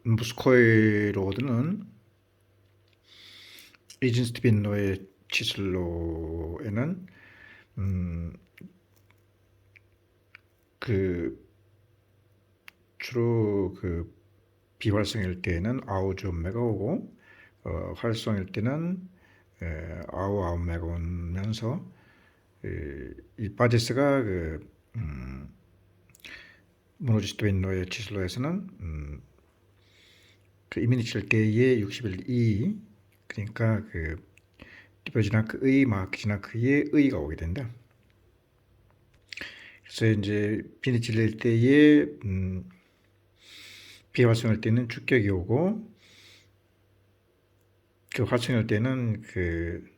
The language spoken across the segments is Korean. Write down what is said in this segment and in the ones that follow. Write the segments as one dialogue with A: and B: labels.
A: 무스코이로드는 이진스트빈노의 치슬로에는 음, 그 주로 그 비활성일 때는 아우존메가 오고 활성일 때는 아우메가 오면서 이 바디스가 모노지스트빈노의 치슬로에서는 그 이민이칠 때의 61이 그러니까 그 디버지나크의 마키지나크의 의가 오게 된다. 그래서 이제 비니칠릴 때에 비활성할 때는 주격이 오고 그 활성할 때는 그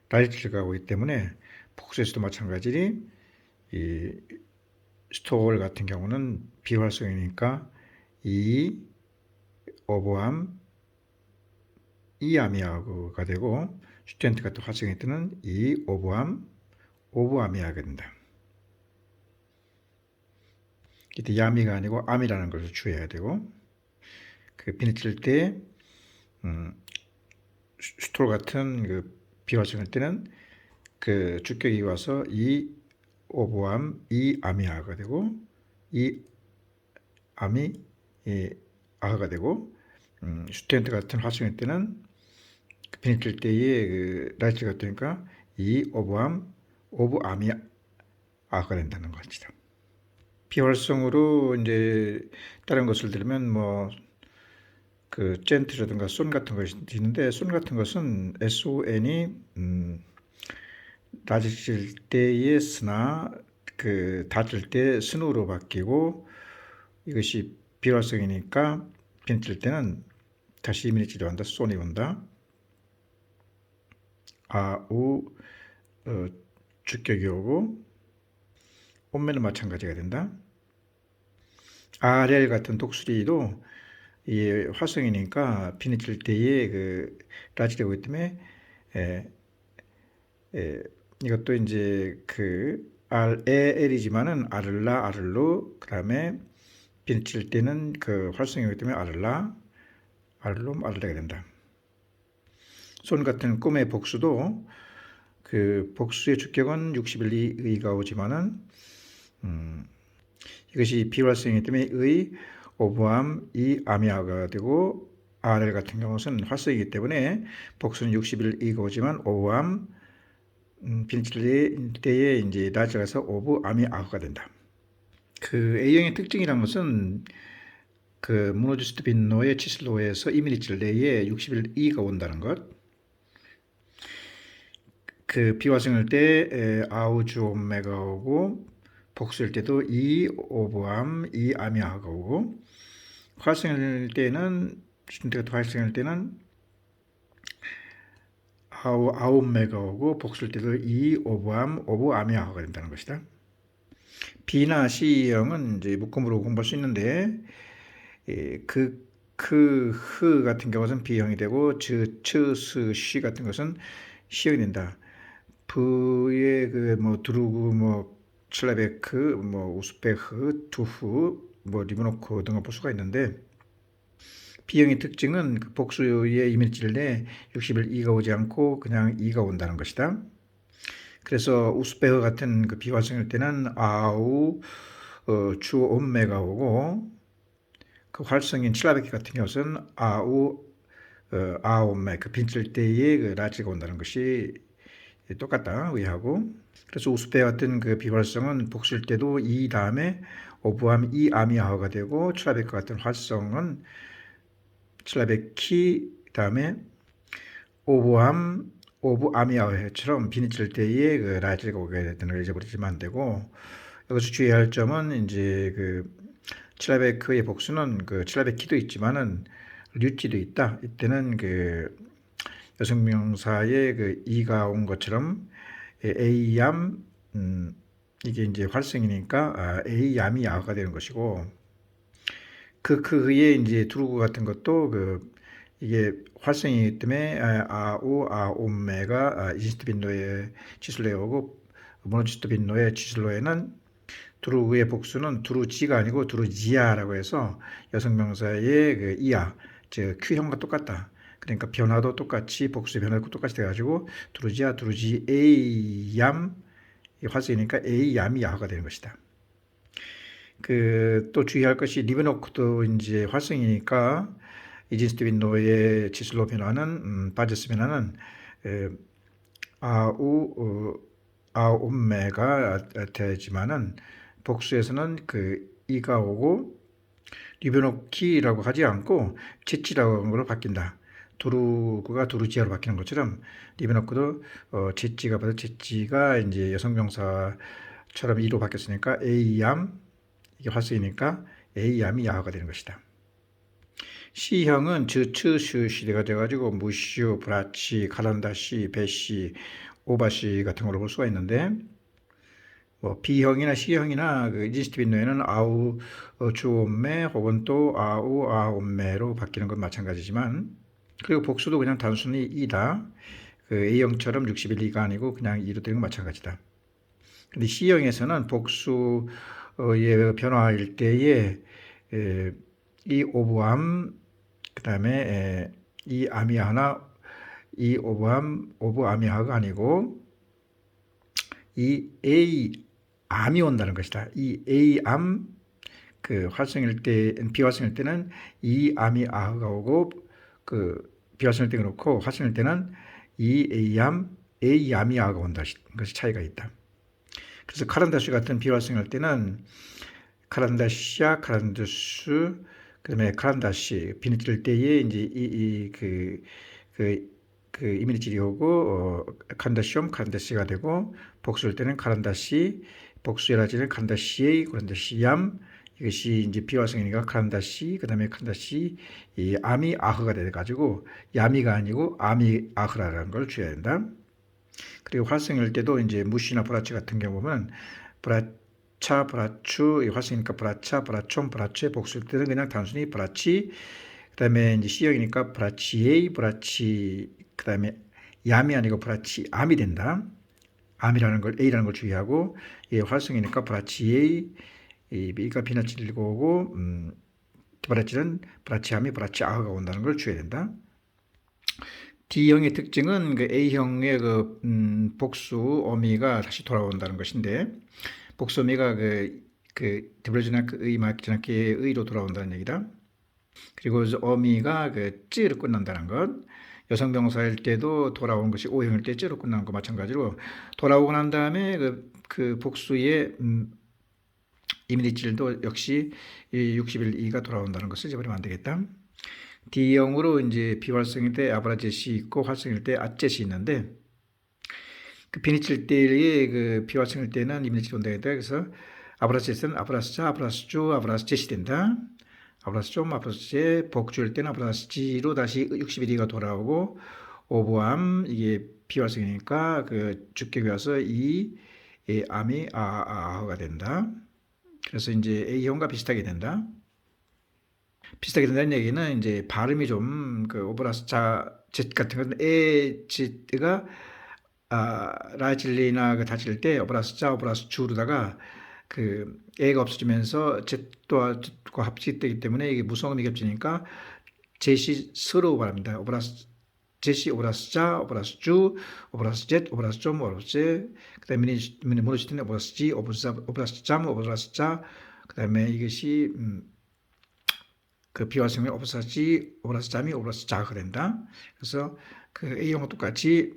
A: 라이트가 오기 때문에 복수에서도 마찬가지로 이 스토홀 같은 경우는 비활성이니까 이 오브암 이 아미아가 되고 슈텐트 같은 활성일 때는 이 오브암 오브 아미아가 된다. 이때 야미가 아니고 암이라는 것을 주의해야 되고 그 비니칠 때 슈톨 같은 그 비활성일 때는 그 주격이 와서 이 오브암 이 아미아가 되고 이 암이 이 아가 되고 슈텐트 같은 활성일 때는 그 비니칠 때의 그 라이트가 되니까 이 오브암 오브 아미 아가 된다는 것이다. 비활성으로 이제 다른 것을 들으면 뭐 그 젠트라든가 손 같은 것이 있는데 손 같은 것은 SON이 낮을 때의 스나 그 닫을 때 스누로 바뀌고 이것이 비활성이니까 빈틀 때는 다시 이민이 치료한다. 손이 온다. 아우 주격이 오고 온매는 마찬가지가 된다. RL 같은 독수리도 이 활성이니까 비니칠 때에 그 라지가 오기 때문에 이것도 이제 그 RL이지만은 아를라 아를로 그다음에 비니칠 때는 그 활성이기 때문에 아를라 아를롬 아를레가 된다. 손 같은 꿈의 복수도 그 복수의 주격은 61의가 오지만은 이것이 비활성이기 때문에 의 오브암 이 아미아가 되고 RL 같은 경우는 활성이기 때문에 복수는 61의가 오지만 오브암 빈칠 때에 이제 낮아가서 오브 아미아가 된다. 그 A형의 특징이란 것은 그 모노지스트 빈노의 치슬로에서 이민이칠 내에 61의가 온다는 것. 그 비활성일 때 아우주옴메가 오고 복수일 때도 이 오브암 이 아미아가 오고 활성일 때는 활성일 때는 아움메가 오고 복수일 때도 이 오브암 오브 아미아가 된다는 것이다. B나 C형은 이제 묶음으로 공부할 수 있는데 흐 같은 경우는 B형이 되고 츠, 시 같은 것은 C형이 된다. V의 그 두루그 칠라베크 우스베흐 투후 리브노크 등을 볼 수가 있는데 B형의 특징은 그 복수의 이민질 내 61이가 오지 않고 그냥 2가 온다는 것이다. 그래서 우스베흐 같은 그 비활성일 때는 아우 주 온메가 오고 그 활성인 칠라베키 같은 경우는 아우 아온메 그 빈칠 때의 그 라지가 온다는 것이 똑같다 의하고 그래서 우스베 같은 그 비활성은 복수일 때도 이 다음에 오브암 이 아미아가 되고 칠라베크 같은 활성은 칠라베키 다음에 오브암 오브 아미아처럼 비니칠 때에 그 라지가 오게 되는 걸 잊어버리시면 안 되고 여기서 주의해야 할 점은 이제 그 칠라베크의 복수는 그 칠라베키도 있지만은 류치도 있다. 이때는 그 여성명사의 그 이가 온 것처럼 A얌 이게 이제 활성이니까 A얌이 야가 되는 것이고 그의 이제 두루구 같은 것도 그 이게 활성이기 때문에 아우 아옴메가 이지스트 빈노의 치슬로에 오고 모노지스트 빈노의 치슬로에는 두루의 복수는 두루지가 아니고 두루지야라고 해서 여성명사의 그 이야, 즉 Q형과 똑같다. 그러니까 변화도 똑같이 복수 변화도 똑같이 돼가지고 두루지야, 두루지 에이얌 화성이니까 에이얌이 야화가 되는 것이다. 그 또 주의할 것이 리브노크도 이제 활성이니까 이진스트 윈도의 지슬로 변화는 바제스 변화는 아우메가 되지만은 복수에서는 그 이가 오고 리브노키라고 하지 않고 제치라고 하는 걸로 바뀐다. 두루가 두루지아로 바뀌는 것처럼 리브노크도 제치가 받아 제치가 이제 여성명사처럼 이로 바뀌었으니까 에이얌 이게 활성이니까 A얌이 야화가 되는 것이다. C형은 즈츠슈시가 돼가지고 무슈, 브라치, 카란다시, 베시, 오바시 같은 걸로 볼 수가 있는데 뭐 B형이나 C형이나 그 이진스티빈노에는 아우 주옴메 혹은 또 아우 아옴메로 바뀌는 건 마찬가지지만 그리고 복수도 그냥 단순히 이다. 그 A형처럼 60일 이가 아니고 그냥 이로 되는 건 마찬가지다. 근데 C형에서는 복수의 변화일 때에 이 오브암 그다음에 이 아미아나 이 오브 아미아가 아니고 이 A 암이 온다는 것이다. 이 A 암 그 활성일 때 비활성일 때는 이 암이 아가 오고 그 비활성일 때 그렇고 활성일 때는 이 A 암이 아가 온다. 것이 차이가 있다. 그래서 카란다시 같은 비활성일 때는 카란다시아, 카란두스, 그다음에 카란다시 비느질 때에 이제 그 이미지리 오고 칸다시옴, 칸다시가 되고 복수일 때는 카란다시, 복수열화지는 칸다시에이, 카란다시얌 이것이 이제 비활성이니까 카란다시, 그다음에 칸다시 이 아미 아흐가 돼가지고 야미가 아니고 아미 아흐라라는 걸 줘야 된다. 그리고 활성일 때도 이제 무시나 브라치 같은 경우 보면 브라차, 브라추, 활성이니까 브라차, 브라촌, 브라추의 복수일 때는 그냥 단순히 브라치, 그 다음에 이제 C형이니까 브라치에이, 브라치, 그 다음에 얌이 아니고 브라치 암이 된다. 암이라는 걸, A라는 걸 주의하고, 예, 활성이니까 브라치에이, B가 비나치를 오고, 브라치는 브라치암이 브라치아가 온다는 걸 주의해야 된다. D형의 특징은 그 A형의 복수 어미가 다시 돌아온다는 것인데 복수 어미가 드블레즈나크의 마키즈나키의 의로 돌아온다는 얘기다. 그리고 어미가 찌로 끝난다는 것. 여성 명사일 때도 돌아온 것이 O형일 때 찌로 끝나는 거 마찬가지로 돌아오고 난 다음에 그 복수의 이미지질도 역시 60일 이가 돌아온다는 것을 잊어버리면 안 되겠다. D형으로 이제 비활성일 때 아브라젯이 있고 활성일 때 아젯이 있는데 그 비니칠 때의 그 비활성일 때는 이미지질이 온다 했다. 그래서 아브라젯은 아브라스자, 아브라스주, 아브라스젯이 된다. 아브라스좀, 아브라스젯, 복주일 때는 아브라스지로 다시 60일이가 돌아오고 오브암 이게 비활성이니까 그 주격이 와서 이 암이 아가 된다. 그래서 이제 A형과 비슷하게 된다. 비슷하게 된다는 얘기는 이제 발음이 좀 그 오브라스자 젯 같은 건 에짓가 라질리나 그 다칠 때 오브라스자 오브라스주로다가 그 에가 없어지면서 젯과 합치되기 때문에 이게 무성음이 겹치니까 젯이 서로 발음합니다. 젯이 오브라스자, 오브라스주, 오브라스젯, 오브라스좀, 오브라스제, 그다음에 모노시티는 오브라스지, 오브라스잠, 오브라스자, 그다음에 이것이 그 비활성이 오브라스지, 오브라스잠이 오브라스자가 된다. 그래서 그 A형과 똑같이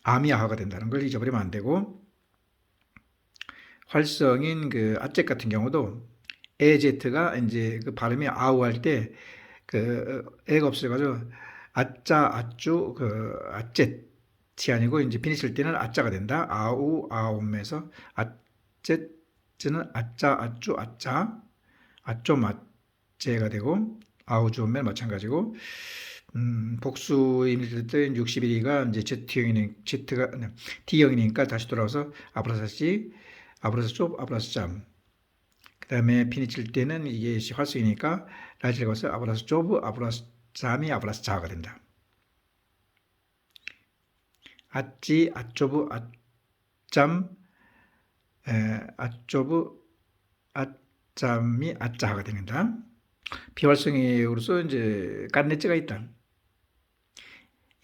A: 아미아가 된다는 걸 잊어버리면 안 되고 활성인 그 아젯 같은 경우도 에제트가 이제 그 발음이 아우 할 때 그 애가 없어가지고 아짜, 아쭈, 그 아젯이 아니고 이제 비니실 때는 아짜가 된다. 아우, 아옴에서 아젯은 아짜, 아쭈, 아짜, 아좀, 아제가 되고 아우주오면 마찬가지고 복수임일 때 61이가 이제 Z가 D형이니까 다시 돌아와서 아브라사시, 아브라사쪽, 아브라사잠. 그 다음에 피니칠 때는 이게 활성이니까 라지를 가서 아브라사쪽, 아브라사잠이 아브라사자가 된다. 아찌, 아쪼브, 아짬, 아쪼브 아짬이 아짜가 됩니다. 비활성이로서 이제 깐네찌가 있다.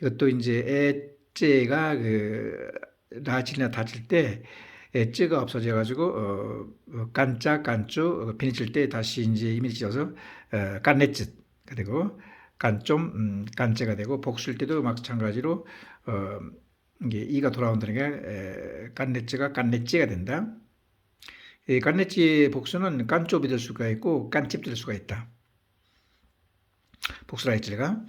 A: 이것도 이제 애째가 나질이나 다칠 때 애째가 없어져 가지고 깐짜 깐쭈 비니칠 때 다시 이제 이미지 지어서 깐네찌 그리고 깐좀 깐째가 되고 복수일 때도 마찬가지로 이게 이가 돌아온다는 게 깐네찌가 깐네찌가 된다. 이 깐네찌의 복수는 깐쪽이 될 수가 있고 깐집이 될 수가 있다. 복수라이찌가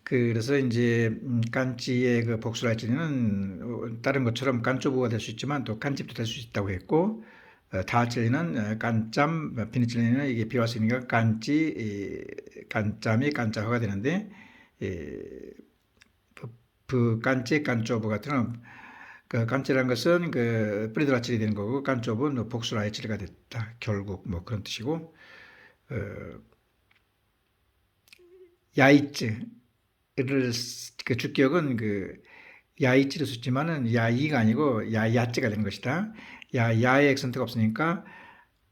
A: 그래서 이제 깐찌의 그 복수라이찌는 다른 것처럼 깐쪼부가 될 수 있지만 또 깐집도 될 수 있다고 했고 다찌리는 깐짬 비니찔리는 이게 비화성이니까 깐찌 깐짬이 깐짜화가 되는데 깐찌 깐쪼부 같은 그 깐찌라는 것은 그 뿌리들아찔이 되는 거고 깐쪼부는 복수라이찌가 됐다 결국 뭐 그런 뜻이고 야이쯔 그 주격은 그 야이찌를 썼지만은 야이가 아니고 야야찌가 되는 것이다. 야의 액센트가 없으니까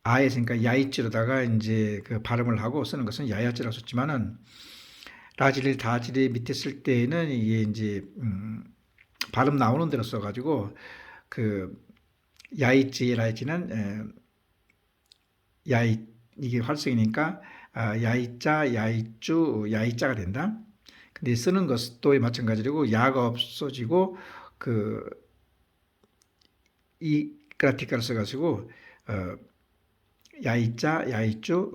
A: 아에 있으니까 야이찌로다가 이제 그 발음을 하고 쓰는 것은 야야찌라고 썼지만은 라질리 다질리 밑에 쓸 때는 이게 이제 발음 나오는 대로 써가지고 그 야이찌 라이찌는 야이 이게 활성이니까 야이자 야이쭈 야이자가 된다. 근데 쓰는 것도 마찬가지고 야가 없어지고 이 그라티카를 써가지고 야이자 야이쭈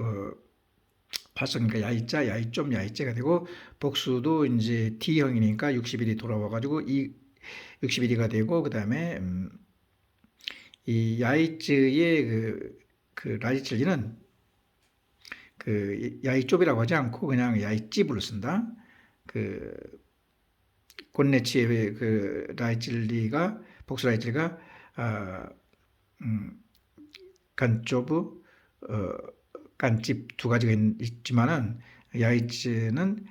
A: 활성이니까 야이자 야이좀 야이째가 되고 복수도 이제 T형이니까 60일이 돌아와가지고 이 60일이가 되고 그 다음에 이 야이츠의 그 라이칠리는 그 야이쪽이라고 하지 않고 그냥 야이집으로 쓴다. 그 곤네치의 그 라이칠리가 복수 라이칠리가 간조부 간집 두 가지가 있지만은 야이츠는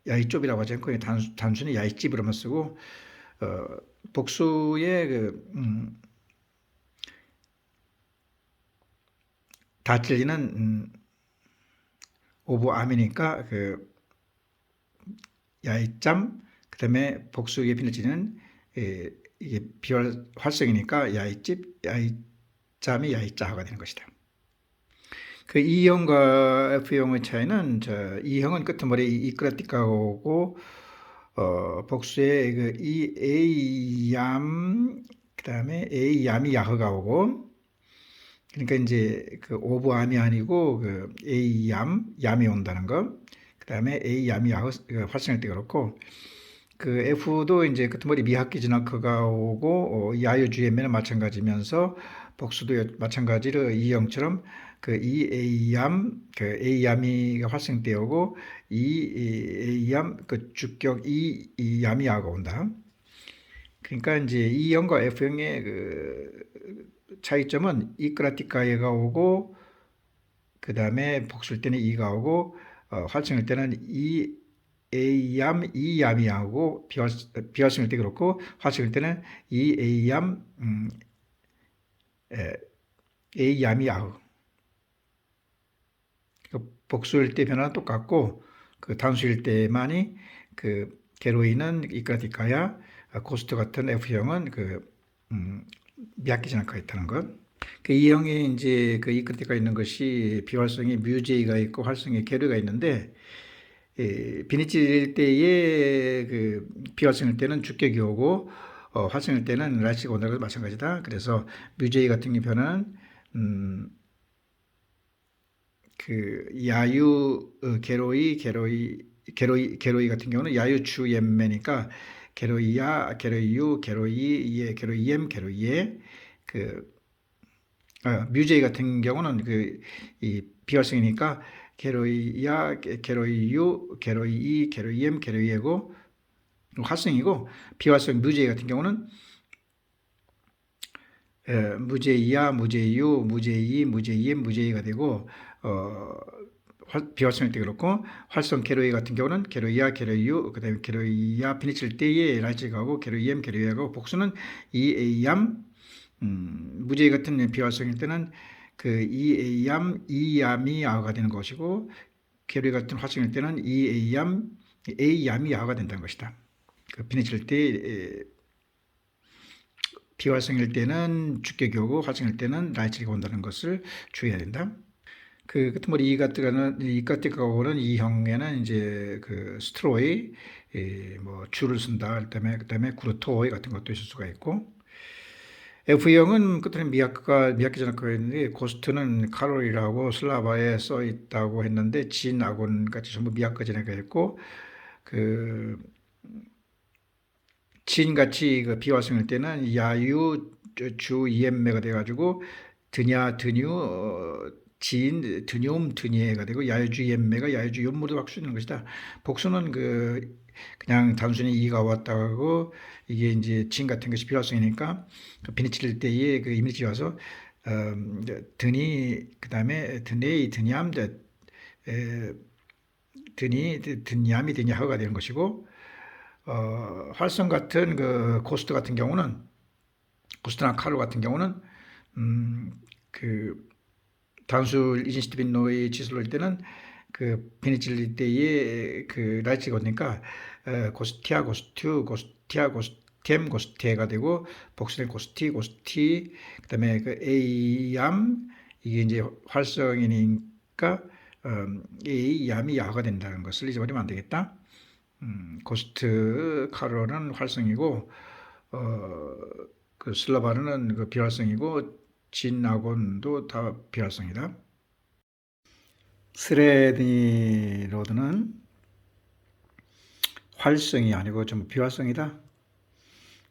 A: 야이쪽이라고 하지 않고 단순히 야이집으로만 쓰고 복수의 다칠리는 오브 암이니까 그 야이짬 그다음에 복수의 비너지는 이게 비활 활성이니까 야이집 야이짬이 야이자가 되는 것이다. 그 E형과 F형의 차이는 E형은 끄트머리 이끄라티카가 오고 복수의 그 A얌 그다음에 A얌이 야흐가 오고 그러니까 이제 그 오브암이 아니고 그 A얌이 온다는 거. 그다음에 A얌이 활성할 때 그렇고 그 F도 이제 끄트머리 미학기 진학허가 오고 야유 GM에는 마찬가지면서 복수도 마찬가지로 E형처럼 그 그 A얌이 활성때 오고 A얌 그 주격 E얌이 야가 온다. 그러니까 이제 E형과 F형의 그 차이점은 이크라티카에가 오고 그 다음에 복수일 때는 이가 오고 활성일 때는 A얌 E얌이 하고 비활성일 때 그렇고 활성일 때는 A얌 A얌이 하고 복수일 때 변화는 똑같고 그 단수일 때만이 그 게로이는 이크라티카야 고스트 같은 F형은 미학기 진학가 있다는 것. 그 E형에 이제 그 이크라티카가 있는 것이 비활성이 뮤제이가 있고 활성이 게르가 있는데 비니칠 때의 그 비활성일 때는 주격이 오고 활성일 때는 라이치가 온다는 것도 마찬가지다. 그래서 뮤제이 같은 경우는 그 야유 게로이 같은 경우는 야유 추옌메니까 게로이야, 게로이유, 게로이예, 게로이엠, 게로이예 뮤제이 같은 경우는 이 비활성이니까 게로이야, 게로이유, 게로이이, 게로이엠, 게로이예고 활성이고 비활성 뮤제이 같은 경우는 무제이야, 무제이유, 무제이, 무제이엠, 무제이가 되고 비활성일 때 그렇고 활성 게로이 같은 경우는 게로이야, 게로이유, 그다음에 게로이야 비니칠 때에 라이치가 하고 게로이엠, 게로이야고 복수는 E암 무제의 같은 비활성일 때는 그 이암이 야가 되는 것이고, 계류의 같은 활성일 때는 A암이 야가 된다는 것이다. 그 비내칠 때 비활성일 때는 주격이 오고 활성일 때는 라이츠가 온다는 것을 주의해야 된다. 그 같은 이까띠가 오는 이 형에는 이제 그 스트로이 뭐 줄을 쓴다. 그다음에 구르토이 같은 것도 있을 수가 있고, F형은 끝에는 미야키 전학교가 있는데, 고스트는 칼로리라고 슬라바에 써 있다고 했는데, 진, 아곤 같이 전부 미야키 전학교가 있고, 그 진같이 그 비활성일 때는 야유 주 이엠매가 돼가지고 드냐 드뉴 진 드뇰 드니에가 되고, 야유주 이엠매가 야유주 연무도 바꿀 수 있는 것이다. 복수는 그냥 단순히 이가 왔다고, 이게 이제 진 같은 것이 비활성이니까 그 비니칠 때에 그 이미지 와서 드니, 그다음에 드네이 드냠 드니암이 드냐허가 되는 것이고, 활성 같은 그 고스트나 칼로 같은 경우는 그 단수 이진시티빈노의 지수일 때는 그 페니칠릴 때에 그 라이츠가 오니까 고스티아 고스템 고스테가 되고, 복수된 고스티, 그다음에 그 A암, 이게 이제 활성이니까 A암이 야가 된다는 것을 잊어버리면 안 되겠다. 고스트 카로는 활성이고, 그 슬라바르는 그 비활성이고, 진나곤도 다 비활성이다. 스레드니 로드는 활성이 아니고 좀 비활성이다.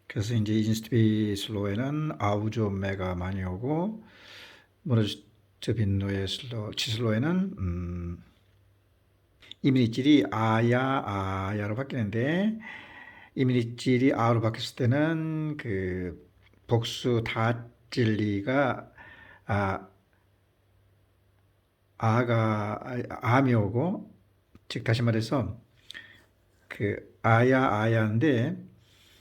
A: 그래서 이제 이진스티비 슬로에는 아우조메가 많이 오고, 모르즈빈노의 치슬로에는 이민희질이 아야로 바뀌는데, 이민희질이 아로 바뀌었을 때는 그 복수 다질리가 암이 오고, 즉 다시 말해서 그 아야인데,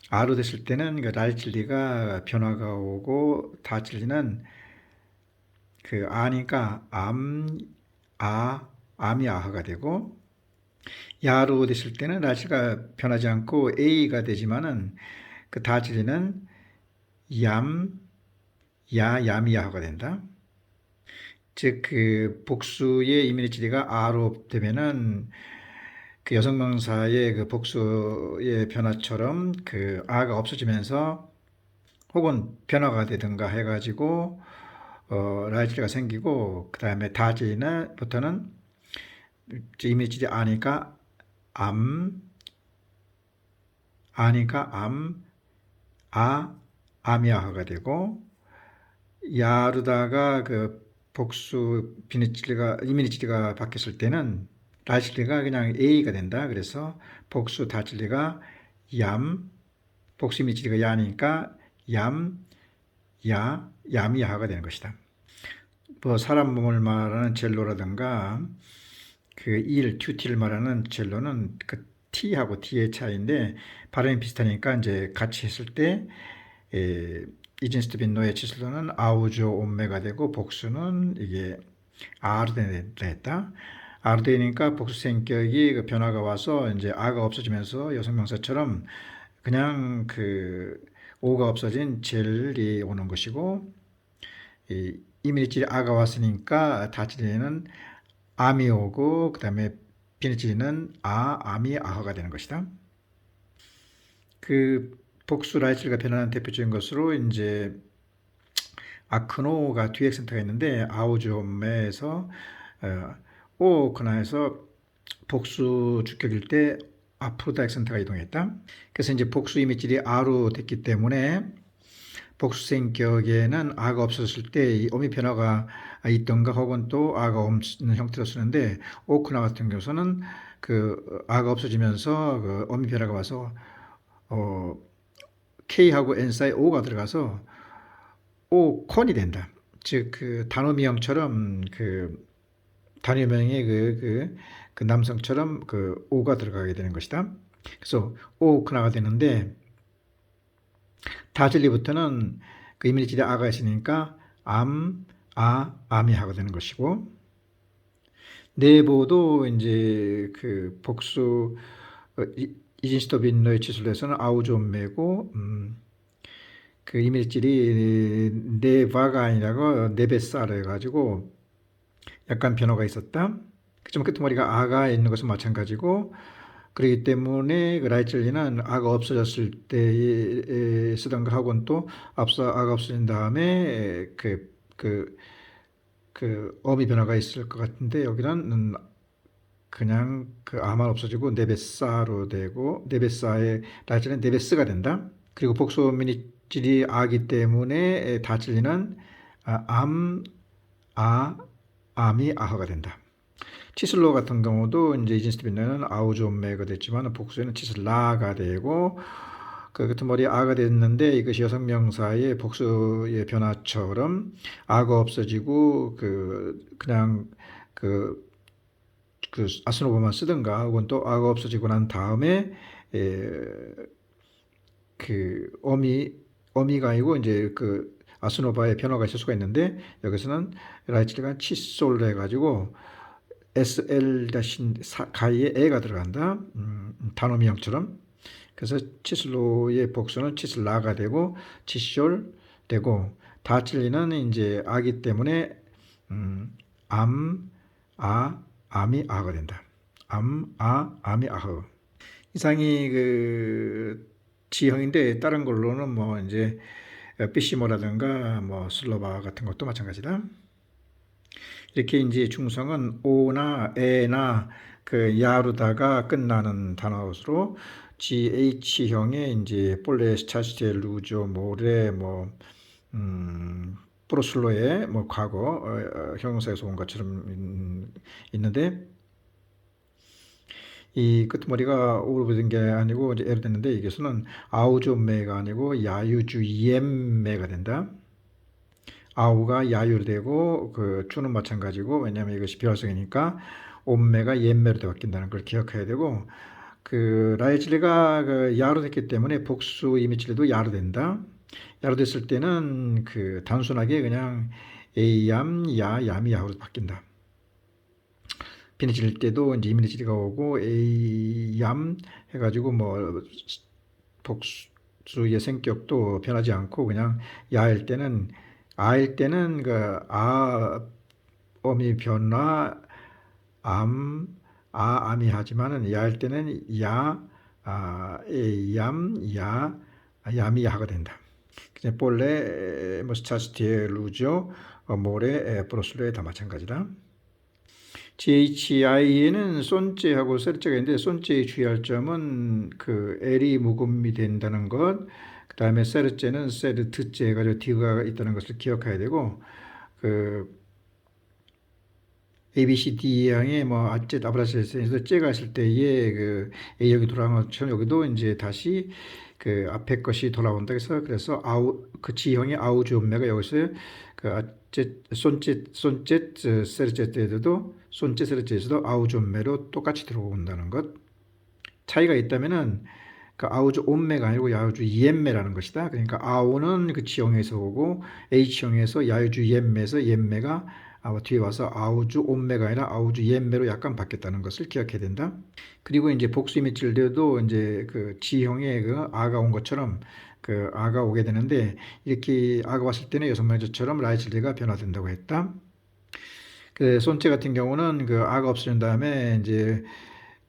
A: 아로 됐을 때는 그 라이질리가 변화가 오고, 다질리는 그 아니까 암이 아하가 되고, 야로 됐을 때는 라이질리가 변하지 않고 A가 되지만은 그 다질리는 야미 야하가 된다. 즉 그 복수의 이미지가 아로 되면은 그 여성명사의 그 복수의 변화처럼 그 아가 없어지면서 혹은 변화가 되든가 해가지고 라이즈가 생기고, 그 다음에 다지부터는 이미지 아니까 아미아하가 되고, 야르다가 그 복수 이미지가 바뀌었을 때는 라이즈가 그냥 A가 된다. 그래서 복수 다질리가 복수 이미지가 야니까 야미야하가 되는 것이다. 뭐 사람 몸을 말하는 젤로라든가 그 튜티를 말하는 젤로는 그 T하고 T의 차이인데, 발음이 비슷하니까 이제 같이 했을 때 이진스트빈노의 치슬로는 아우조 옴메가 되고, 복수는 이게 아르데가 했다. 아르데니까 복수 성격이 그 변화가 와서 이제 아가 없어지면서 여성명사처럼 그냥 그 오가 없어진 젤이 오는 것이고, 이미지리 아가 왔으니까 다치리는 암이 오고, 그 다음에 비니치리는 암이 아하가 되는 것이다. 그 복수 라이츠가 변하는 대표적인 것으로 이제 아크노가 뒤에 액센트가 있는데, 아우조메에서 오크나에서 복수 주격일 때 앞으로 액센트가 이동했다. 그래서 이제 복수 이미지리 아로 됐기 때문에 복수 성격에는 아가 없었을 때 어미 변화가 있던가, 혹은 또 아가 없는 형태로 쓰는데, 오크나 같은 경우는 그 아가 없어지면서 그 어미 변화가 와서 K하고 N 사이 O가 들어가서 오콘이 된다. 즉 그 단어미형처럼 그 단어명의 그 남성처럼 그 O가 들어가게 되는 것이다. 그래서 오크나가 되는데, 다질리부터는 그 이민질이 아가 있으니까 암, 암이 하가 되는 것이고, 네보도 이제 그 복수 이진스토빈너의 치술에서는 아우존매고, 그 이밀질이 네바가 아니라고 네베사로 해가지고 약간 변화가 있었다. 그렇지만 끄트머리가 아가 있는 것은 마찬가지고, 그렇기 때문에 그 라이첼리는 아가 없어졌을 때 쓰던 거하고는 또 앞서 아가 없어진 다음에 어미 변화가 있을 것 같은데, 여기는 그냥 그 아만 없어지고 네베사로 되고, 네베사의 라이첼은 네베스가 된다. 그리고 복수 미니질이 아기 때문에 다질리는 암, 아, 암이 아허가 된다. 치슬로 같은 경우도 이제 이진스빈은 아우존메가 됐지만 복수에는 치슬라가 되고, 그 같은 머리 아가 됐는데 이것이 여성 명사의 복수의 변화처럼 아가 없어지고 그냥 아스노버만 쓰든가, 혹은 또 아가 없어지고 난 다음에 어미가 아니고 이제 아스노바의 변화가 있을 수가 있는데, 여기서는 라이츠가 칫솔로 해가지고 SL 가이에 에가 들어간다. 단어미형처럼. 그래서 치슬로의 복수는 치슬라가 되고 칫솔 되고, 다칠리는 이제 아기 때문에 암이 아가 된다. 암이 아허. 이상이 지형인데, 다른 걸로는 뭐 이제 피시모라든가 뭐 슬로바 같은 것도 마찬가지다. 이렇게 이제 중성은 오나 에나 야루다가 끝나는 단어로 GH형의 이제 볼레, 스차스테, 루조, 모레, 프로슬로의 과거 형용사에서 온 것처럼 있는데, 이 끝머리가 오로 붙은 게 아니고 이제 에로 됐는데, 이게서는 아우존매가 아니고 야유주이엠매가 된다. 아우가 야유로 되고 주는 마찬가지고, 왜냐하면 이것이 비활성이니까 옴매가 옌매로 바뀐다는 걸 기억해야 되고, 라이즐리가 야로 됐기 때문에 복수 이미칠도 야로 된다. 야로 됐을 때는 단순하게 그냥 에이얌, 얌이 야로 바뀐다. 비니질 때도 이제 이미질이가 오고 에이얌 해가지고 복수의 성격도 변하지 않고, 그냥 야일 때는 아일 때는 어미 변화 암이 하지만은 야일 때는 얌이 야가 된다. 그냥 볼레, 스차스티에, 루죠, 모레, 브로슬레 다 마찬가지다. GHI에는 손재하고 셀자가 있는데, 손재의 주의할 점은 L이 묵음이 된다는 것, 그 다음에 세르제는 세르트제 해가지고 D가 있다는 것을 기억해야 되고, ABCD양의 아째, 아브라시에서 째가 있을 때에 A역이 돌아간 것처럼 여기도 이제 다시 앞에 것이 돌아온다. 그래서 지형의 아우주음매가 여기서 아째, 손째, 세르제 때도 손째, 세르제에서도 아우주음매로 똑같이 들어온다는 것. 차이가 있다면은 아우주 옴매가 아니고 야우주 이엠매라는 것이다. 그러니까 아우는 지형에서 오고 H형에서 야우주 이엠매에서 옌매가 뒤에 와서 아우주 옴매가 아니라 아우주 옌매로 약간 바뀌었다는 것을 기억해야 된다. 그리고 이제 복수 이미질들도 이제 지형에 아가 온 것처럼 아가 오게 되는데, 이렇게 아가 왔을 때는 여성명제처럼 라이즐리가 변화된다고 했다. 손재 같은 경우는 아가 없어진 다음에 이제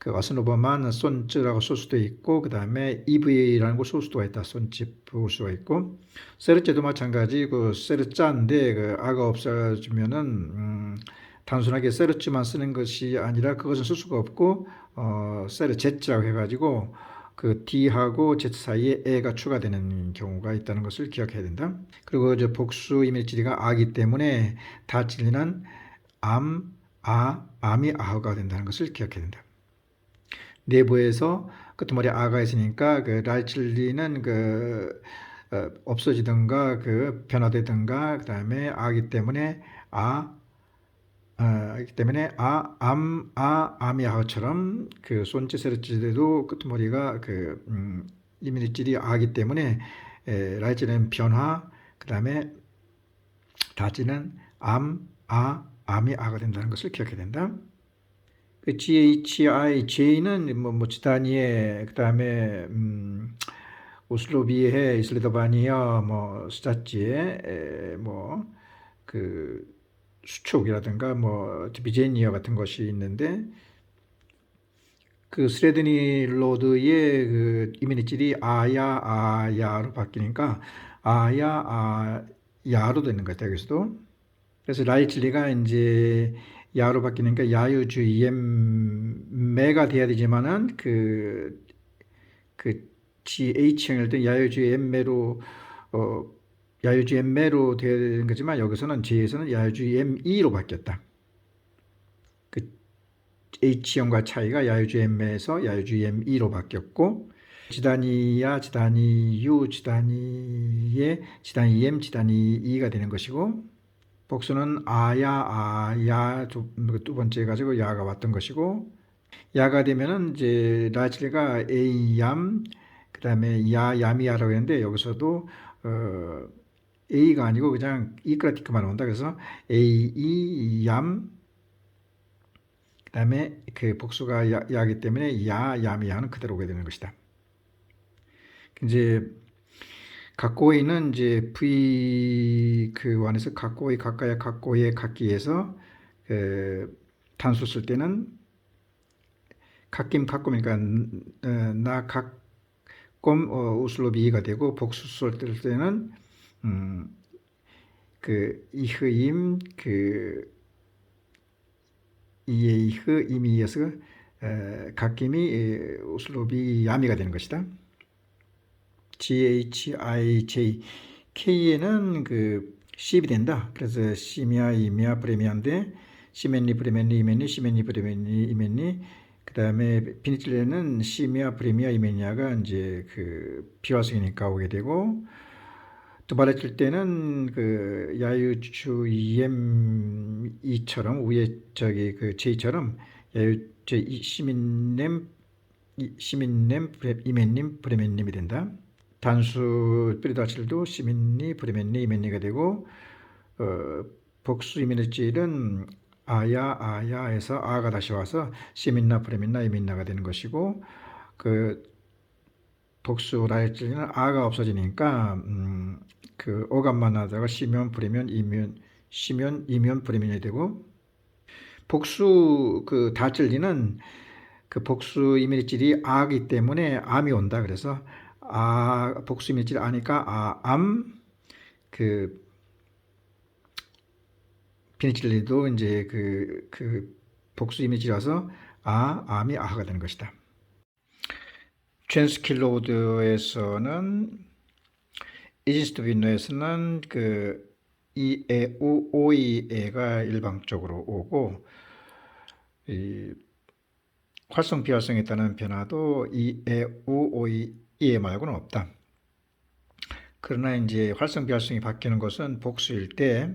A: 아스노버만 손쯔라고 쓸 수도 있고, 그 다음에 EV라는 걸 쓸 수도 있다. 손집 볼 수가 있고, 세르제도 마찬가지 세르자인데 아가 없어지면은 단순하게 세르츠만 쓰는 것이 아니라 그것은 쓸 수가 없고 세르제츠라고 해가지고 D하고 Z 사이에 에가 추가되는 경우가 있다는 것을 기억해야 된다. 그리고 복수 이미지가 아기 때문에 다질리는 암이 아가 된다는 것을 기억해야 된다. 내부에서 끝머리 아가 있으니까 라이즐리는 없어지든가 변화되든가, 그 다음에 아기 때문에 암이 아처럼 손재 세르제도 끝머리가 이미질이 아기 때문에 라이즐리는 변화, 그 다음에 다지는 암이 아가 된다는 것을 기억해야 된다. 그 GHI, J는 뭐 지다니에, 그 다음에 오슬로비에, 이슬리더바니아, 뭐 스타치에, 뭐그 수축이라든가 뭐 비제니아 같은 것이 있는데 그 스레드니 로드의 그 이민희질이 아야로 바뀌니까 아야로 되는 것 같아요. 여기서도. 그래서 라이칠리가 이제 야로 바뀌니까 야유주의엠매가 돼야 되지만은 그 GH형일 때 야유주의엠매로 야유주의엠매로 돼야 되는 거지만 여기서는 J에서는 야유주의엠E로 바뀌었다. 그 H형과 차이가 야유주의엠매에서 야유주의엠E로 바뀌었고 지다니야, 지다니유, 지다니에, 지다니엠, 지다니이가 되는 것이고 복수는 아야 두 번째 가지고 야가 왔던 것이고 야가 되면은 이제 라칠리가 에이얌 그다음에 야미야라고 했는데 여기서도 A가 아니고 그냥 이크라티크만 온다. 그래서 에이얌 그다음에 그 복수가 야기 때문에 야미야는 그대로 오게 되는 것이다. 이제 각고이는 이제 V 그 안에서 각고이 가까야 각고의 각기에서 단수 쓸 때는 각김이니까 나 각꼼 우슬로비가 되고 복수 쓸 때는 그 이흐임 그 이에이흐 이미에서 각김이 우슬로비 야미가 되는 것이다. GHIJ K에는 그 C입이 된다. 그래서 시미아, 이미아, 브레미아인데 시멘니, 브레멘니, 이멘니, 시멘니, 브레멘니, 이멘니. 그 다음에 피니칠레는 시미아, 브레미아, 이멘니아가 이제 그 비화성이니까 오게 되고 두 발에 칠 때는 그 야유추 EM2처럼 위에 저기 그 J처럼 야유추 시민냄, 이멘님, 브레멘님이 된다. 단수 피리다칠도 시민니, 브레멘니, 이멘니가 되고 복수 이민의질은 아야에서 아가 다시 와서 시민나, 브레멘나, 이민나가 되는 것이고 그 복수 라이칠리는 아가 없어지니까 그 어감만 하다가 시면, 브레면, 이면, 시면, 이면, 브레면이 되고 복수 그 다칠리는 그 복수 이민의질이 아기 때문에 암이 온다. 그래서 복수 이민의질 아니까 그 피니칠리도 이제 그 복수 이미지라서 암이 아가 되는 것이다. 트랜스킬로드에서는 이진스토빈노에서는 그 이에 오이에가 일방적으로 오고 이 활성 비활성에 따른 변화도 이에 오이 이에 말고는 없다. 그러나 이제 활성 비활성이 바뀌는 것은 복수일 때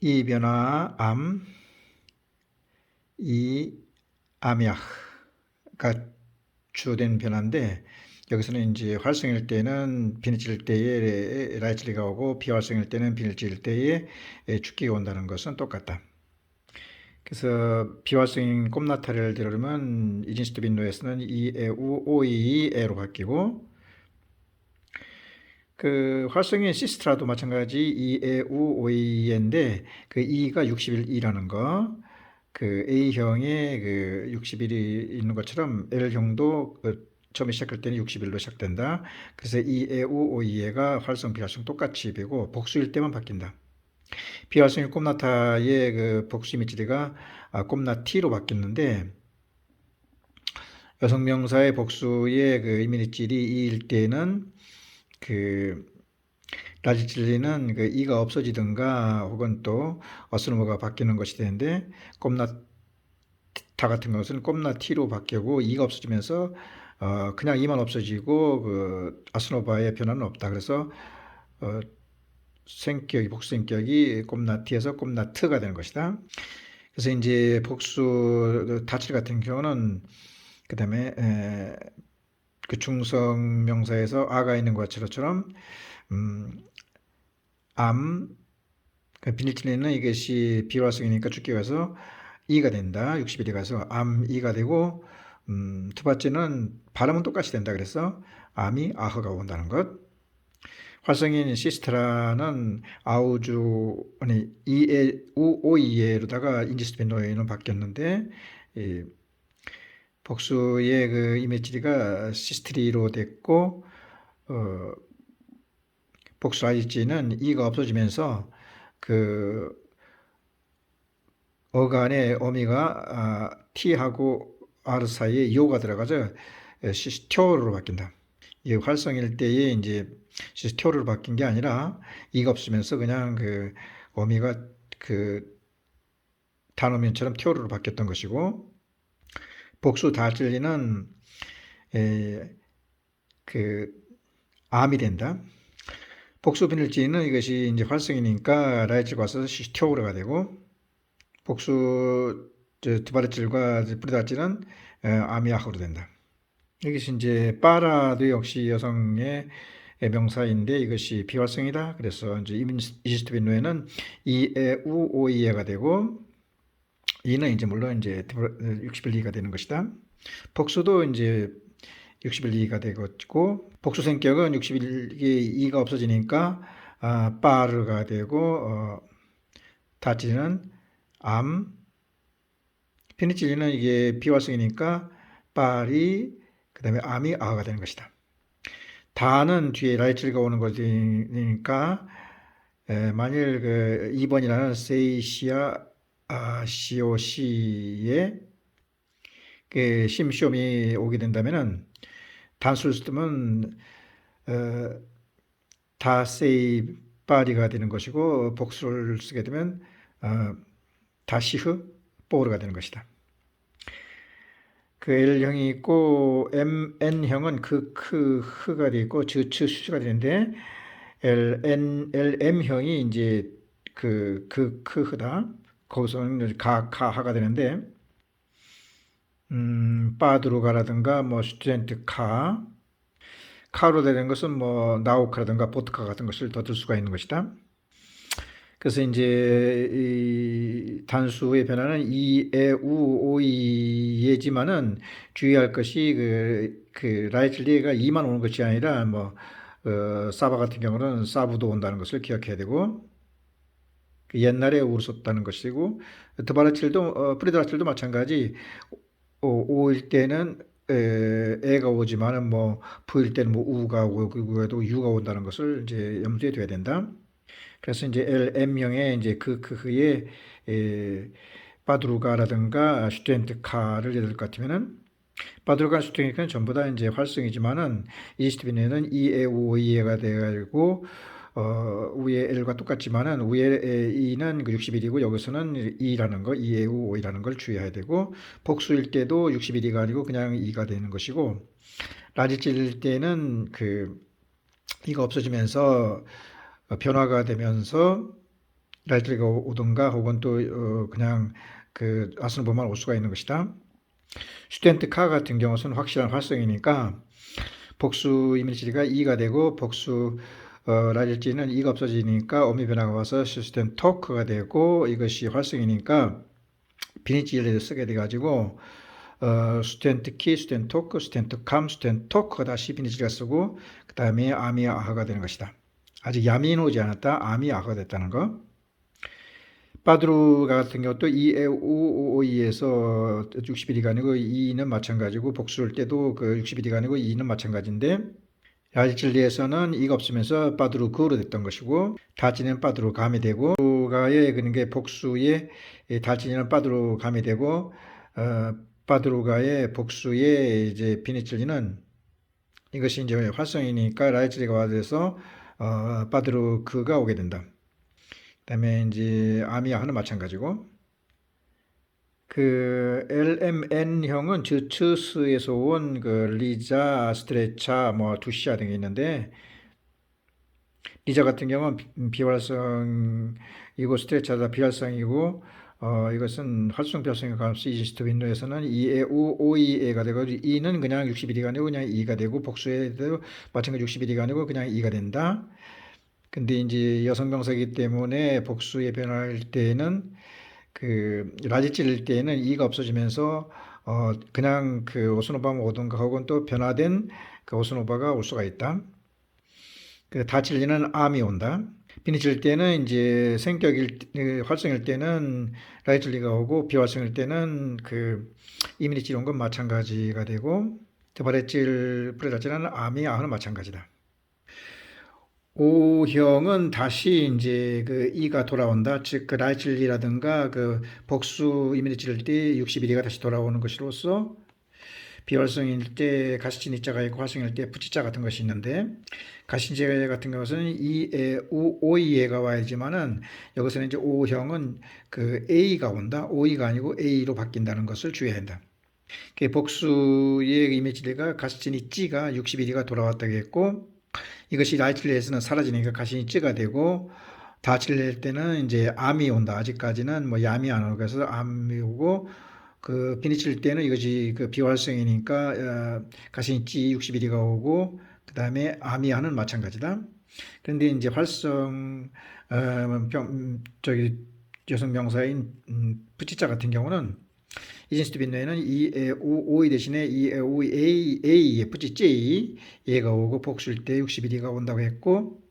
A: 이 변화 이 암약가 주된 변화인데 여기서는 이제 활성일 때는 비닐질 때에 라이칠리가 오고 비활성일 때는 비닐질 때에 죽기가 온다는 것은 똑같다. 그래서 비활성인 꼼나타를 들으면 이진스토빈노에서는 이에우 오이에로 바뀌고 그 활성인 시스트라도 마찬가지 이에우 오이에인데 그 이가 61이라는 거, 그 A형에 그 61이 있는 것처럼 L형도 처음에 시작할 때는 61로 시작된다. 그래서 이에우 오이에가 활성 비활성 똑같이 되고 복수일 때만 바뀐다. 비활성인 꼼나타의 그 복수 이미지가 꼼나티로 바뀌었는데 여성명사의 복수의 그 이미지질이 이일 때는 그 라지칠리는 그 이가 없어지든가 혹은 또 어스노버가 바뀌는 것이 되는데 꼼나타 같은 것은 꼼나티로 바뀌고 이가 없어지면서 그냥 이만 없어지고 그 아스노바의 변화는 없다. 그래서 생격이 복수 생격이 꼼나티에서 꼼나트가 되는 것이다. 그래서 이제 복수 다칠 같은 경우는 그다음에 그 중성 명사에서 아가 있는 것처럼 음, 암, 그 비닐질리는 이것이 비활성이니까 죽게 가서 이가 된다. 60일이 가서 암이가 되고, 두 번째는 발음은 똑같이 된다. 그래서 암이 아흐가 온다는 것. 활성인 시스테라는 아우주, 아니, 이에, 오이에로다가 인지스피노에는 바뀌었는데, 이 복수의 그 이메지리가 시스트리로 됐고, 어, 복수 아이지는 이가 없어지면서 그 어간의 어미가 T하고 R 사이에 요가 들어가서 시스티오로 바뀐다. 이 활성일 때에 이제 시스티오로 바뀐 게 아니라 이가 없으면서 그냥 그 어미가 그 단어면처럼 티오로 바뀌었던 것이고, 복수 다질리는 그 암이 된다. 복수 비닐지는 이것이 이제 활성이니까 라이츠가 와서 시스티오로가 되고, 복수 두바르질과 프리다질은 아미아흐로 된다. 이것이 이제 빠라도 역시 여성의 명사인데 이것이 비활성이다. 그래서 이제 이지스트 빈노에는 이에 우 오이에가 되고, 이는 이제 물론 이제 60일리가 되는 것이다. 복수도 이제 60일리가 되고, 복수 성격은 60일리 이가 없어지니까 빠르가 되고, 다치는 암, 페니칠린은 이게 비활성이니까 빨이 그다음에 암이 아가 되는 것이다. 다는 뒤에 라이츠가 오는 것이니까 만일 그 2번이라는 세이시아 COC에 그 심시옴이 오게 된다면은 단수를 쓰면 다세이 빠리가 되는 것이고, 복수를 쓰게 되면 다시흐 뽀르가 되는 것이다. 그 L형이 있고 N형은 흐가 되어 있고 수가 되는데 LM형이 이제 흐다. 거기서는 하가 되는데 빠드루가라든가 뭐 스튜던트 카로 되는 것은 뭐 나우카라든가 보트카 같은 것을 더 들 수가 있는 것이다. 그래서 이제 이 단수의 변화는 이에 우 오이에지만은 주의할 것이 그 라이틀리가 이만 오는 것이 아니라 뭐 사바 같은 경우는 사부도 온다는 것을 기억해야 되고, 그 옛날에 우를 썼다는 것이고, 드바라칠도 프리드라칠도 마찬가지. 오일 때는 애가 오지만은 뭐 부일 때는 뭐 우가 오고 그에도 유가 온다는 것을 이제 염두에 둬야 된다. 그래서 이제 LM형의 이제 그의 바두르가라든가 슈텐트카를 예를 들 것 같으면은, 바두르가 슈텐트카는 전부 다 이제 활성이지만은 이스트빈에는 EAOE가 돼가지고 위에 L과 똑같지만은 위에 E는 그 60일이고 여기서는 E라는 거, EAOE라는 걸 주의해야 되고, 복수일 때도 60일이가 아니고 그냥 E가 되는 것이고, 라지찔 때는 그 E가 없어지면서 변화가 되면서 라이트가 오든가 혹은 또 그냥 그 아스노보만 올 수가 있는 것이다. 슈텐트 카 같은 경우는 확실한 활성이니까 복수 이미지가 2가 되고, 복수 라이트는 2가 없어지니까 어미 변화가 와서 슈텐 토크가 되고, 이것이 활성이니까 비니지를 쓰게 돼가지고 스텐트 키, 스텐트 토크, 스텐트 캄, 스텐트 토크가 다시 비니지가 쓰고, 그 다음에 아미 아하가 되는 것이다. 아직 야민 오지 않았다. 암이 아가 됐다는 거. 바드루 같은 경우도 이에서 60일이가 아니고 2는 마찬가지고, 복수할 때도 그 60일이가 아니고 2는 마찬가지인데, 야질리에서는 이가 없으면서 바드루 그로 됐던 것이고, 다지는 바드루 감이 되고, 바드루가의 그러니까 복수에 다지는 바드루 감이 되고, 바드루가의 복수에 이제 비니칠리는 이것이 이제 활성이니까 라이츠리가 와서 바드루 그가 오게 된다. 그다음에 이제 아미아하는 마찬가지고, 그 LMN형은 즈츠스에서 온 그 리자, 스트레차, 뭐 두시아 등이 있는데, 리자 같은 경우는 비활성이고 스트레차다 비활성이고, 이것은 활성 비활성의 값이 이지스트 윈도에서는 2에우 5e가 되고 2는 그냥 61이가 아니고 그냥 2가 되고 복수에도 마찬가지 61이가 아니고 그냥 2가 된다. 근데 이제 여성명사이기 때문에 복수에 변할 때는 그 라지 찔릴 때는 2가 없어지면서 그냥 그 오스노바면 오든가 혹은 또 변화된 그 오스노바가 올 수가 있다. 그 다 찔리는 암이 온다. 비니 찔릴 때는 이제 활성일 때는 라지 찔리가 오고 비활성일 때는 그 이민이 찔린 건 마찬가지가 되고 드바레찔 프레라찔은 암이 아는 마찬가지다. O형은 다시 이제 그 E가 돌아온다. 즉, 그 라이즐리라든가 그 복수 이미지 찔릴 때 61이가 다시 돌아오는 것으로서 비활성일 때 가시친 이자가 있고 활성일 때 부치자 같은 것이 있는데 가시제 같은 것은 이에 우 오이에가 와야지만은 여기서는 이제 O형은 그 A가 온다. O이가 아니고 A로 바뀐다는 것을 주의해야 한다. 그 복수의 이미지가 가시친 이찌가 61이가 돌아왔다고 했고 이것이 라이틀리에서는 사라지니까 가시니 찌가 되고 다칠릴 때는 이제 암이 온다. 아직까지는 뭐 얌이 안 오고 그래서 암이 오고 그 비니칠 때는 이것이 그 비활성이니까 가시니 찌 61이가 오고 그 다음에 아미아는 마찬가지다. 그런데 이제 활성 저기 여성 명사인 부치자 같은 경우는 이진스트 빈노에는 이에우 대신에 이에우 A에 부치 얘가 오고 복수일 때 61이가 온다고 했고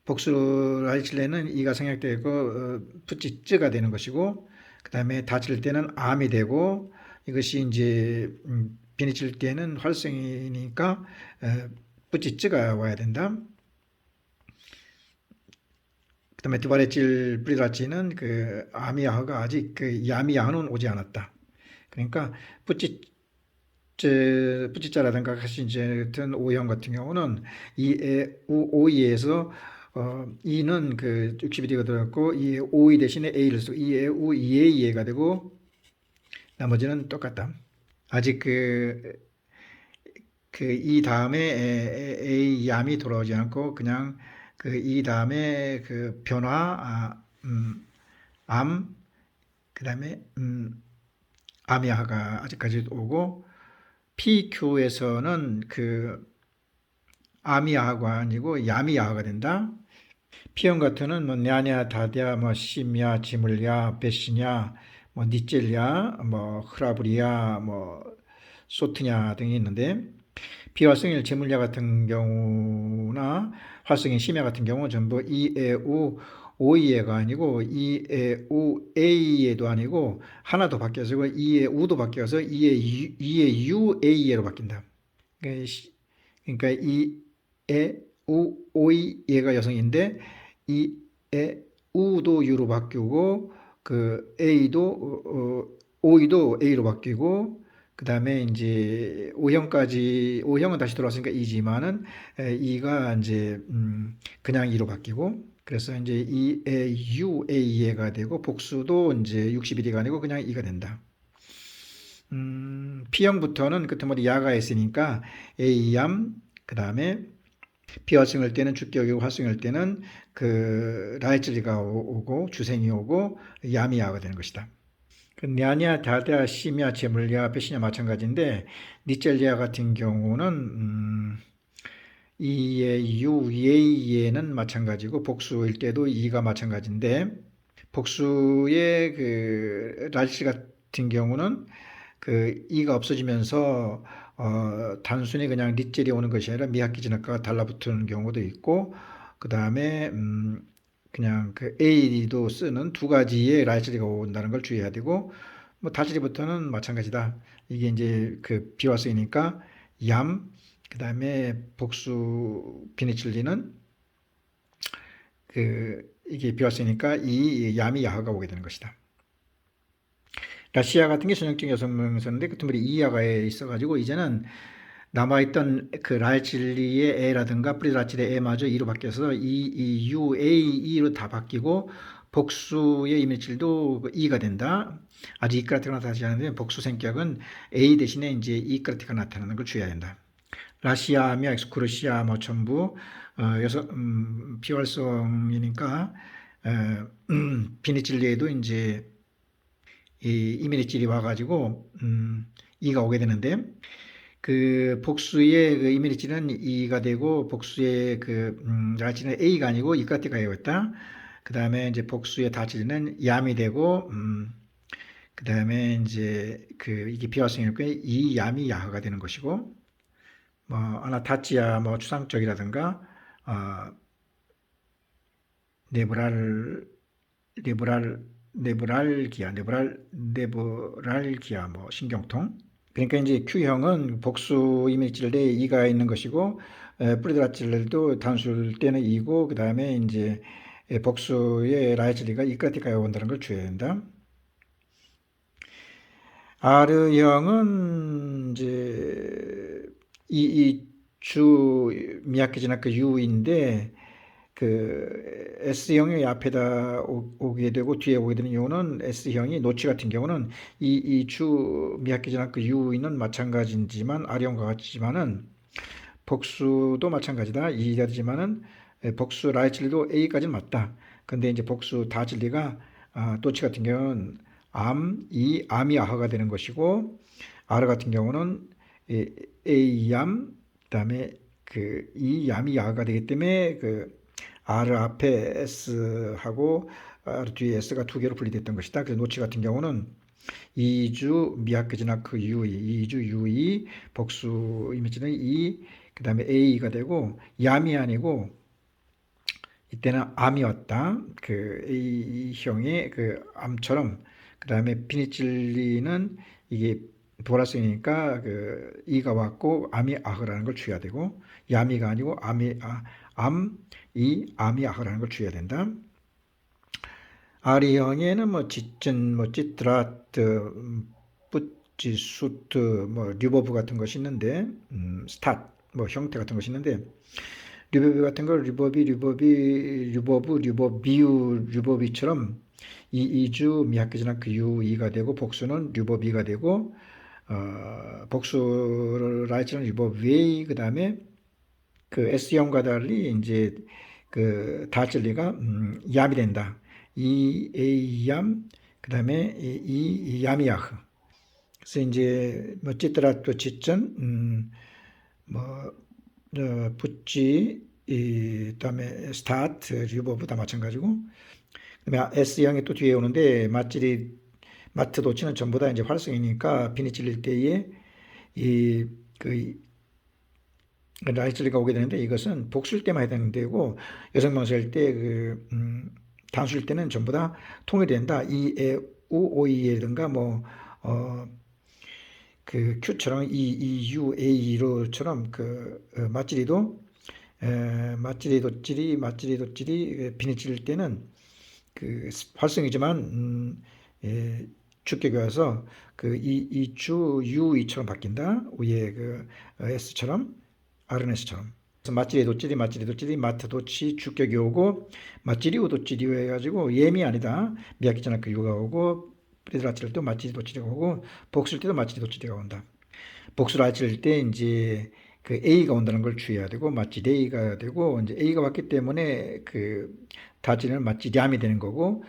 A: 복수를 하실래는 이가 생략되고 부치가 되는 것이고 그 다음에 다칠 때는 암이 되고 이것이 이제 비니칠 때는 활성이니까 부치가 와야 된다. 그 다음에 드바레질 브리라치는 그 아미야흐가 아직 그 야미야흐는 오지 않았다. 그러니까 뿌찌자라든가 가시제 같은 오형 같은 경우는 이에 오이에서 이는 그 61이가 들어갔고 이 오이 대신에 a를 쓰고 이에 우 이에 이해가 되고 나머지는 똑같다. 아직 그 이 다음에 a 얌이 돌아오지 않고 그냥 그 이 다음에 그 변화 암 그다음에 아미아가 아직까지 오고 PQ에서는 그 아미아가 아니고 야미아가 된다. P형 같은은 뭐 냐냐 다디아 뭐 심야 지물야 베시냐 뭐 니젤야 뭐 흐라브리야 뭐 소트냐 등이 있는데 비활성일 제물야 같은 경우나 활성인 심야 같은 경우는 전부 이에우 오이에가 아니고 이에우 에이에도 아니고 하나도 바뀌어서 이에우도 바뀌어서 이에유 에이에로 바뀐다. 그러니까 이에우 오이에가 여성인데 이에우도 유로 바뀌고 그 에이도 오이도 A로 바뀌고 그 다음에 이제 O형은 다시 돌아왔으니까 E지만은 E가 이제 그냥 E로 바뀌고 그래서 이제 EAUA가 되고 복수도 이제 61이가 아니고 그냥 E가 된다. P형부터는 끝머리 야가 있으니까 A얌 그 다음에 비활성일 때는 주격이고 활성일 때는 그 라이츠리가 오고 주생이 오고 야미야가 되는 것이다. 그 냐냐 다다 시냐 제물야 베시냐 마찬가지인데 니젤리아 같은 경우는 이의 유 예는 마찬가지고 복수일 때도 이가 마찬가지인데 복수의 그 라지 같은 경우는 그 이가 없어지면서 단순히 그냥 니젤이 오는 것이 아니라 미학기 진학과 달라붙는 경우도 있고 그 다음에 그냥 그 A도 쓰는 두 가지의 라이처리가 온다는 걸 주의해야 되고 뭐 다시리부터는 마찬가지다. 이게 이제 그 비활성이니까 얌 그다음에 복수 비니칠리는 그 이게 비활성이니까 이 얌이 야하가 오게 되는 것이다. 라시아 같은 게 전형적 여성명사인데 그 틈에 이야가에 있어가지고 이제는 남아있던 그 라이칠리의 에라든가 프리라칠의 에마저 이로 바뀌어서 U, A, E로 다 바뀌고 복수의 이미질도 E가 된다. 아직 이크라티가 나타나지 않는데 복수 성격은 A 대신에 이제 이크라티가 나타나는 걸 주의해야 된다. 라시아며 엑스쿠르시아 뭐 전부 여성 비활성이니까 비니찔리에도 이제 이 이민희질이 와가지고 이가 오게 되는데 그 복수의 그 이민희질은 이가 되고 복수의 그 라이치는 A가 아니고 이까티가 되었다. 그 다음에 이제 복수의 다치는 얌이 되고 그 다음에 이제 그 이게 비화성이니까 이 얌이 야흐가 되는 것이고 뭐 아나타치아 뭐 추상적이라든가 어, 네브랄 네브랄 네브랄기아 뭐 신경통. 그러니까 이제 Q형은 복수 이미지를에 이가 있는 것이고 프리드라칠레도 단수일 때는 이고 그 다음에 이제 복수의 라이즐리가 이까지가야 온다는 걸 주의해야 된다. R형은 이제 이주 미야키지나 그 U인데 그 S형이 앞에다 오게 되고 뒤에 오게 되는 이유는 S형이 노치 같은 경우는 이주 미야키지나 그 U는 마찬가지지만 R형과 같지만은 복수도 마찬가지다. 이하지만은 복수 라이즐리도 A까지는 맞다. 근데 이제 복수 다즐리가 또치 같은 경우는 암이 아하가 되는 것이고 R 같은 경우는 A얌 그다음에 그 이 얌이 아하가 되기 때문에 그 R 앞에 S하고 R 뒤에 S가 두 개로 분리됐던 것이다. 그래서 노치 같은 경우는 이주 미야크지나크 유이 이주 유이 복수 이미지는 이 그다음에 A가 되고 얌이 아니고 이때는 암이었다. 그 A형의 그 암처럼 그다음에 피니칠린은 이게 보라색이니까 그 이가 왔고 암이 아흐라는 걸 주의해야 되고 야미가 아니고 암이 아흐라는 걸 주의해야 된다. 아리형에는 뭐 짙은 뭐 찌트라트 뿌찌 수트 뭐 리버브 같은 것이 있는데 스탓 뭐 형태 같은 것이 있는데 리버비 같은 걸 리버비처럼 이주 미야키지나 그 유이가 되고 복수는 리버비가 되고 복수 라이츠는 리버비 그 다음에 그 S형과 달리 이제 그 다즐리가 얌이 된다. 이 A얌 그 다음에 이 얌이야흐. 그래서 이제 뭐 찌뜨라 또 찌전 뭐 붙지 그다음에 스타트 리버브 다 마찬가지고 그다음에 S형이 또 뒤에 오는데 마트 도치는 전부 다 이제 활성이니까 비니 찔릴 때에 이그 라이즐리가 오게 되는데 이것은 복수일 때만 해당되고 여성명사일 때그 단수일 때는 전부 다 통일된다. 이, 에, 우, 오이라든가 그 Q처럼 U, A로처럼 그 맞지리도 맞지리 비니 찔릴 때는 그 활성이지만 주격이 와서 그 이주 U이처럼 바뀐다. 위에 그 S처럼 RNS처럼. 맞지리 도찌리 마트 도치 주격이 오고 맞지리 우도찌리 해가지고 예미 아니다. 미야키잖아 그 유가 오고 프리드라칠 때도 맞지리 도찌리가 오고 복수일 때도 맞지리 도찌리가 온다. 복수를 아칠 때 이제 그 A가 온다는 걸 주의해야 되고 맞지리 A가 되고 이제 A가 왔기 때문에 그 다지는 맞지리암이 되는 거고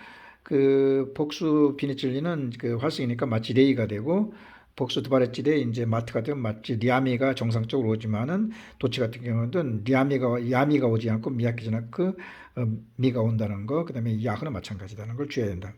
A: 그 복수 비니칠리는 그 활성이니까 맞지리 A가 되고 복수 두바레찌대 이제 마트 같은 마치 리아미가 정상적으로 오지만은 도치 같은 경우는 야미가 오지 않고 미야키즈나크 미가 온다는 거 그다음에 야흐는 마찬가지다는 걸 주의해야 된다.